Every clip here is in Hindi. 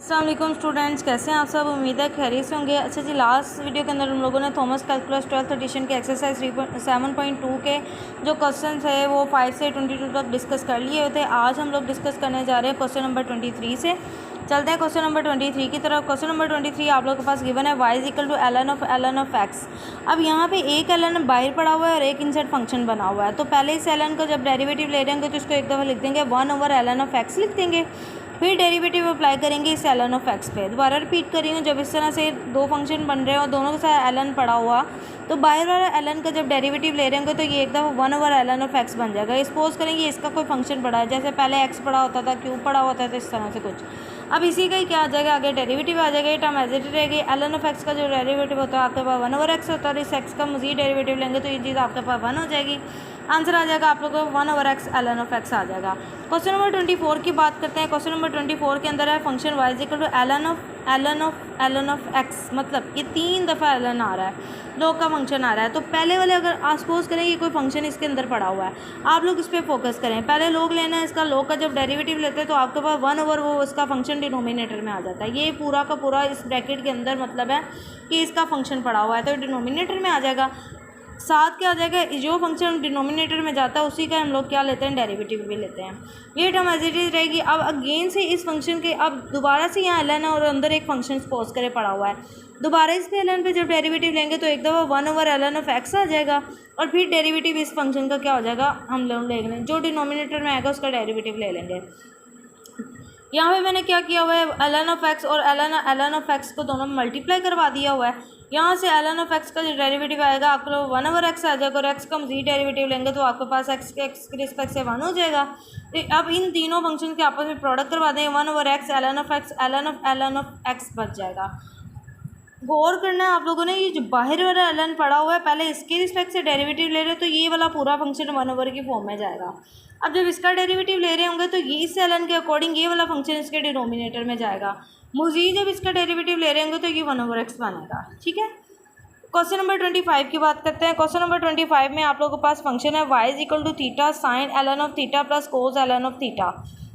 अस्सलाम वालेकुम स्टूडेंट्स, कैसे हैं आप सब। उम्मीद है खैरियत से होंगे। अच्छा जी, लास्ट वीडियो के अंदर हम लोगों ने थॉमस कैलकुलस 12th एडिशन के एक्सरसाइज 7.2 के जो क्वेश्चन है वो 5 से 22 तक डिस्कस कर लिए होते। आज हम लोग डिस्कस करने जा रहे हैं क्वेश्चन नंबर 23 से। चलते हैं क्वेश्चन नंबर 23 की तरफ। क्वेश्चन नंबर 23 आप लोगों के पास गिवन है y is equal to ln of x। अब यहाँ पे एक ln बाहर पड़ा हुआ है और एक इनसाइड फंक्शन बना हुआ है। तो पहले इस ln का जब डेरिवेटिव ले रहेंगे तो इसको एक दफ़ा लिख देंगे 1/ln ऑफ x लिख देंगे। फिर डेरिवेटिव अप्लाई करेंगे इस ln ऑफ x पे। दोबारा रिपीट करेंगे, जब इस तरह से दो फंक्शन बन रहे हैं और दोनों के साथ ln पड़ा हुआ तो बाहर वाला ln का जब डेरिवेटिव ले रहे होंगे तो ये एक दफ़ा 1/ln ऑफ x बन जाएगा। सपोज करेंगे इसका कोई फंक्शन पड़ा है, जैसे पहले x पड़ा होता था, क्यूब पड़ा होता था, इस तरह से कुछ। अब इसी का ही क्या आ जाएगा, आगे डेरिवेटिव आ जाएगा। ये टर्म एज इट रहेगी। ln ऑफ x का जो डेरिवेटिव होता है आपके पास 1/x होता है और इस x का मज़ीद डेरिवेटिव लेंगे तो ये चीज़ आपके पास 1 हो जाएगी। आंसर आ जाएगा आप लोगों को 1/x ln ऑफ x आ जाएगा। क्वेश्चन नंबर 24 की बात करते हैं। क्वेश्चन नंबर 24 के अंदर है function y is equal to ln of x, मतलब ये 3 दफ़ा ln आ रहा है, लोग का फंक्शन आ रहा है। तो पहले वाले अगर आप सपोज करें ये कोई फंक्शन इसके अंदर पड़ा हुआ है, आप लोग इस पर फोकस करें। पहले लोग लेना है इसका, लोग का जब डेरिवेटिव लेते हैं तो आपके पास 1/, वो इसका फंक्शन डिनोमिनेटर में आ जाता है। ये पूरा का पूरा इस ब्रैकेट के अंदर मतलब है कि इसका फंक्शन पड़ा हुआ है तो डिनोमिनेटर में आ जाएगा। साथ क्या आ जाएगा, जो फंक्शन डिनोमिनेटर में जाता है उसी का हम लोग क्या लेते हैं, डेरिवेटिव भी लेते हैं। ये टर्म एज इट इज रहेगी। अब अगेन से इस फंक्शन के अब दोबारा से यहाँ ln है और अंदर एक फंक्शन सपोज करे पड़ा हुआ है, दोबारा इस पे ln पे जब डेरिवेटिव लेंगे तो एक दफ़ा 1/ln ऑफ x आ जाएगा और फिर डेरिवेटिव इस फंक्शन का क्या हो जाएगा, हम लोग ले लेंगे जो डिनोमिनेटर में आएगा उसका डेरिवेटिव ले लेंगे। यहाँ पे मैंने क्या किया हुआ है, ln ऑफ x और ln ऑफ x को दोनों में मल्टीप्लाई करवा दिया हुआ है। यहाँ से ln ऑफ x का जो डेरिवेटिव आएगा आपको 1/x आ जाएगा और x का मज़ीद डेरिवेटिव लेंगे तो आपके पास x के रिस्पेक्ट से 1 हो जाएगा। अब इन तीनों फंक्शन के आपस में प्रोडक्ट करवा देंगे 1/x ln ऑफ x बच जाएगा। गौर करना है आप लोगों ने, ये जो बाहर वाला ln पड़ा हुआ है पहले इसके रिस्पेक्ट से डेरिवेटिव ले रहे हो तो ये वाला पूरा फंक्शन 1/, की फॉर्म में जाएगा। अब जब इसका डेरिवेटिव ले रहे होंगे तो ये इस ln के अकॉर्डिंग ये वाला फंक्शन इसके डिनोमिनेटर में जाएगा। मज़ीद जब इसका डेरिवेटिव ले रहे होंगे तो ये 1/x बनेगा। ठीक है, क्वेश्चन नंबर 25 की बात करते हैं। क्वेश्चन नंबर 25 में आप लोगों के पास फंक्शन है y is equal to theta sine ln of theta plus cos ln of theta.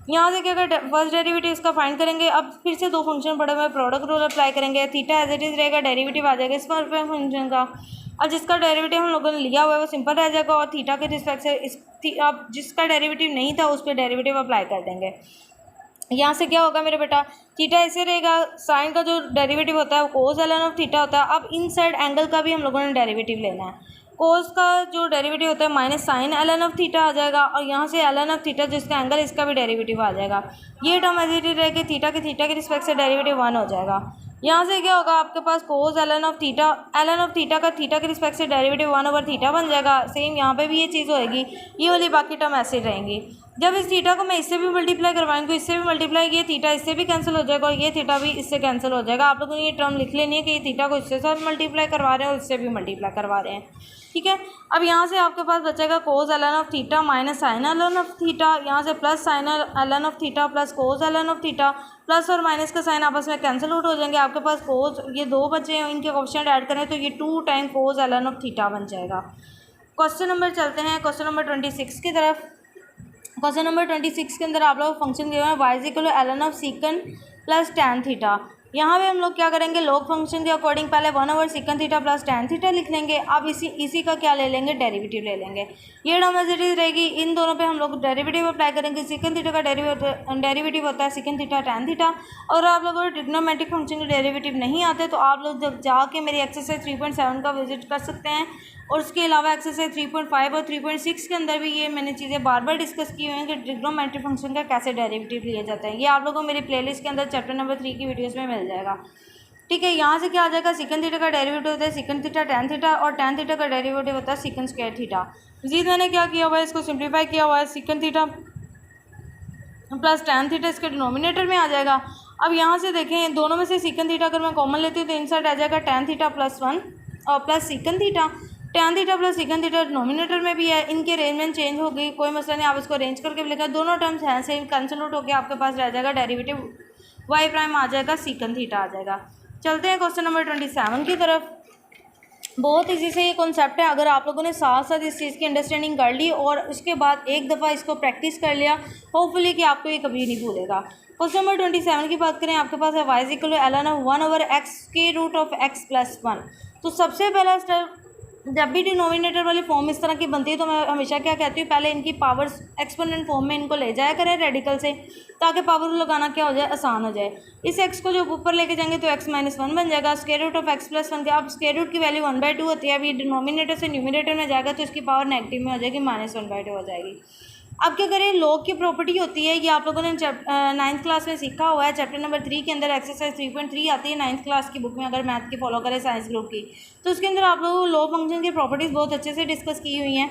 यहाँ से क्या कर फर्स्ट डेरिवेटिव इसका फाइंड करेंगे। अब फिर से दो फंक्शन पड़े हुए, प्रोडक्ट रूल अप्लाई करेंगे। थीटा एज इट इज रहेगा, डेरिवेटिव आ जाएगा इसका फंक्शन का। अब जिसका डेरिवेटिव हम लोगों ने लिया हुआ है वो सिंपल रह जाएगा और थीटा के रिस्पेक्ट से अब जिसका डेरिवेटिव नहीं था उस पर डेरिवेटिव अप्लाई कर देंगे। यहाँ से क्या होगा मेरे बेटा, थीटा ऐसे रहेगा, साइन का जो डेरिवेटिव होता है वो कोस ln ऑफ थीटा होता है। अब इन साइड एंगल का भी हम लोगों ने डेरिवेटिव लेना है। कोस का जो डेरिवेटिव होता है minus sine ln of theta आ जाएगा और यहाँ से ln ऑफ थीटा जिसका एंगल इसका भी डेरिवेटिव आ जाएगा। ये टर्म एज इट इज रहेगी, थीटा के रिस्पेक्ट से डेरिवेटिव 1 हो जाएगा। यहाँ से क्या होगा आपके पास कोस ln ऑफ थीटा का थीटा के रिस्पेक्ट से डेरिवेटिव 1/थीटा बन जाएगा। सेम यहाँ पे भी ये चीज़ होएगी, ये वाली बाकी टर्म ऐसे रहेंगी। जब इस थीटा को मैं इससे भी मल्टीप्लाई करवाएंगे, इससे भी मल्टीप्लाई, ये थीटा इससे भी कैंसिल हो जाएगा और ये थीटा भी इससे कैंसिल हो जाएगा। आप लोगों ने ये टर्म लिख लेनी है कि ये थीटा को इससे साथ मल्टीप्लाई करवा रहे हैं और इससे भी मल्टीप्लाई करवा रहे हैं। ठीक है, अब यहाँ से आपके पास बचेगा cos ln of theta minus sine ln of theta, यहाँ से plus sine ln of theta plus cos ln of theta, plus और माइनस का साइन आपस में कैंसिल आउट हो जाएंगे। आपके पास कोस ये दो बचे हैं, इनके कोएफिशिएंट ऐड करें तो ये 2 time cos ln of theta बन जाएगा। क्वेश्चन नंबर चलते हैं क्वेश्चन नंबर 26 की तरफ। क्वेश्चन नंबर 26 के अंदर आप लोग फंक्शन दिए हुए हैं y is equal to ln of secant plus tan theta. यहाँ पे हम लोग क्या करेंगे, लॉग फंक्शन के अकॉर्डिंग पहले 1/सीकन थीटा प्लस टैन थीटा लिख लेंगे। अब इसी का क्या ले लेंगे, डेरिवेटिव ले लेंगे। ये टर्म एज इट इज रहेगी, इन दोनों पे हम लोग डेरिवेटिव अप्लाई करेंगे। सीकन थीटा का डेरिवेटिव होता है सीकन थीटा टैन थीटा। और आप लोगों को ट्रिग्नोमेट्रिक फंक्शन के डेरिवेटिव नहीं आते तो आप लोग जब जाके मेरी एक्सरसाइज 3.7 का विजिट कर सकते हैं। और उसके अलावा एक्सरसाइज 3.5 और 3.6 के अंदर भी ये मैंने चीज़ें बार बार डिस्कस की हुई हैं कि ट्रिग्नोमेट्रिक फंक्शन का कैसे डेरिवेटिव लिए जाते हैं। ये आप लोगों को मेरी प्लेलिस्ट के अंदर चैप्टर नंबर 3 की वीडियोस में मिल जाएगा। ठीक है, यहाँ से क्या आ जाएगा, सीकन थीटा का डेरिवेटिव होता है सीकन थीटा टैन थीटा और टैन थीटा का डेरिवेटिव होता है सीकन स्क्वायर थीटा। मज़ीद मैंने क्या किया हुआ है, इसको सिंप्लीफाई किया हुआ है, सीकन थीटा प्लस टैन थीटा इसके डिनोमिनेटर में आ जाएगा। अब यहाँ से देखें दोनों में से सीकन थीटा अगर मैं कॉमन लेती हूँ तो इनसाइड आ जाएगा टैन थीटा प्लस 1 और plus secant theta. Tan theta plus secant theta denominator में भी है, इनके अरेंजमेंट चेंज हो गई, कोई मसला नहीं, आप इसको अरेंज करके भी लिखा। दोनों टर्म्स हैं सेम, कैंसिल आउट होकर आपके पास रह जाएगा डेरिवेटिव वाई प्राइम आ जाएगा, सीकन थीटा आ जाएगा। चलते हैं क्वेश्चन नंबर 27 की तरफ। बहुत ईजी से ये कॉन्सेप्ट है। अगर आप लोगों ने साथ साथ इस चीज़ की अंडरस्टैंडिंग कर ली और उसके बाद एक दफ़ा इसको प्रैक्टिस कर लिया, होपफुली कि आपको ये कभी नहीं भूलेगा। क्वेश्चन नंबर 27 की बात करें, आपके पास है y equal to ln of 1/x के रूट ऑफ x प्लस 1। तो सबसे पहला स्टेप, जब भी डिनोमिनेटर वाली फॉर्म इस तरह की बनती है तो मैं हमेशा क्या कहती हूँ, पहले इनकी पावर्स एक्सपोनेंट फॉर्म में इनको ले जाया करें रेडिकल से, ताकि पावर लगाना क्या हो जाए, आसान हो जाए। इस x को जब ऊपर लेके जाएंगे तो x माइनस 1 बन जाएगा। Square root of x plus 1 के, अब स्क्वायर रूट की वैल्यू 1/2 होती है। अभी डिनोमिनेटर से न्यूमिनेटर में जाएगा तो इसकी पावर नेगेटिव में हो जाएगी, -1/2 हो जाएगी। अब क्या करें, लॉग की प्रॉपर्टी होती है, ये आप लोगों ने 9th क्लास में सीखा हुआ है। चैप्टर नंबर 3 के अंदर एक्सरसाइज 3.3 आती है 9th क्लास की बुक में, अगर मैथ की फॉलो करें साइंस ग्रुप की, तो उसके अंदर आप लोगों को लॉग फंक्शन की प्रॉपर्टीज़ बहुत अच्छे से डिस्कस की हुई हैं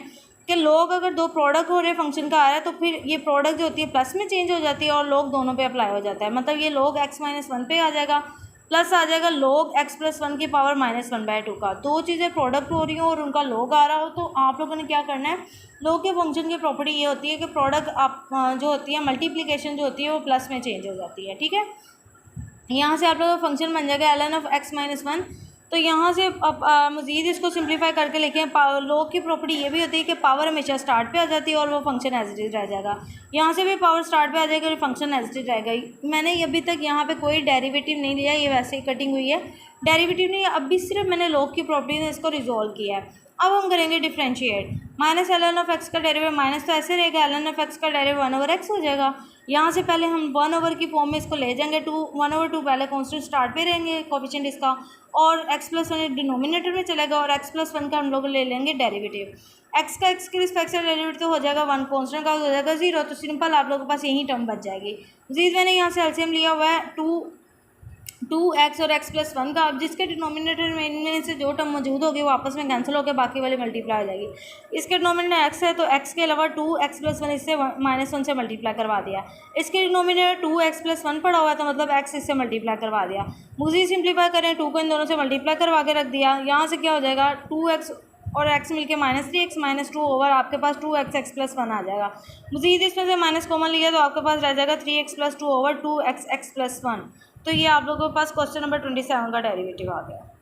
कि लॉग अगर दो प्रोडक्ट हो रहे फंक्शन का आ रहा है तो फिर ये प्रोडक्ट जो होती है प्लस में चेंज हो जाती है और लॉग दोनों पे अप्लाई हो जाता है। मतलब ये लॉग x माइनस 1 पे आ जाएगा, प्लस आ जाएगा log x प्लस 1 की पावर -1/2 का। दो चीज़ें प्रोडक्ट हो रही हो और उनका log आ रहा हो तो आप लोगों ने क्या करना है, log के फंक्शन की प्रॉपर्टी ये होती है कि प्रोडक्ट आप जो होती है मल्टीप्लिकेशन जो होती है वो प्लस में चेंज हो जाती है। ठीक है, यहाँ से आप लोगों का फंक्शन बन जाएगा ln ऑफ x माइनस 1। तो यहाँ से अब मज़ीद इसको सिंप्लीफाई करके लिखें, लॉग की प्रॉपर्टी ये भी होती है कि पावर हमेशा स्टार्ट पे आ जाती है और वो फंक्शन एज इट इज़ रह जाएगा। यहाँ से भी पावर स्टार्ट पे आ जाएगी और फंक्शन एज इट इज़ रहेगा। मैंने अभी तक यहाँ पे कोई डेरिवेटिव नहीं लिया, ये वैसे ही कटिंग हुई है, डेरिवेटिव नहीं, अभी सिर्फ मैंने लॉग की प्रॉपर्टी ने इसको रिजॉल्व किया है। अब हम करेंगे डिफ्रेंशिएट। -ln ऑफ x का डेरिवेटिव माइनस तो ऐसे रहेगा, ln ऑफ x का डेरिवेटिव 1/x हो जाएगा। यहाँ से पहले हम 1/, की फॉर्म में इसको ले जाएंगे, 1/2 पहले कॉन्स्टेंट स्टार्ट पे रहेंगे कोफिशिएंट इसका, और x प्लस 1 डिनोमिनेटर में चलेगा और x प्लस 1 का हम लोग ले लेंगे डेरिवेटिव। x का x के रिस्पेक्ट से डेरिवेटिव तो हो जाएगा 1, कॉन्स्टेंट का हो जाएगा 0। तो सिंपल आप लोगों के पास यही टर्म बच जाएगी। मजीद मैंने यहाँ से एलसीएम लिया हुआ है 2x और x प्लस 1 का। अब जिसके डिनोमिनेटर में से जो टर्म मौजूद होगी वो आपस में कैंसिल होकर बाकी वाले मल्टीप्लाई हो जाएगी। इसके डिनोमिनेटर x है तो x के अलावा 2x प्लस 1 इससे -1 से मल्टीप्लाई करवा दिया। इसके डिनोमिनेटर 2x प्लस 1 पड़ा हुआ है तो मतलब x इससे मल्टीप्लाई करवा दिया। मुझे सिंप्लीफाई करें, 2 को इन दोनों से मल्टीप्लाई करवा के रख दिया। यहाँ से क्या हो जाएगा, 2x और x मिलके -3x -2 ओवर आपके पास 2x x प्लस 1 आ जाएगा। मजीद इसमें से माइनस कॉमन लिया तो आपके पास रह जाएगा 3x plus 2 over 2x x plus 1। तो ये आप लोगों के पास क्वेश्चन नंबर 27 का डेरिवेटिव आ गया।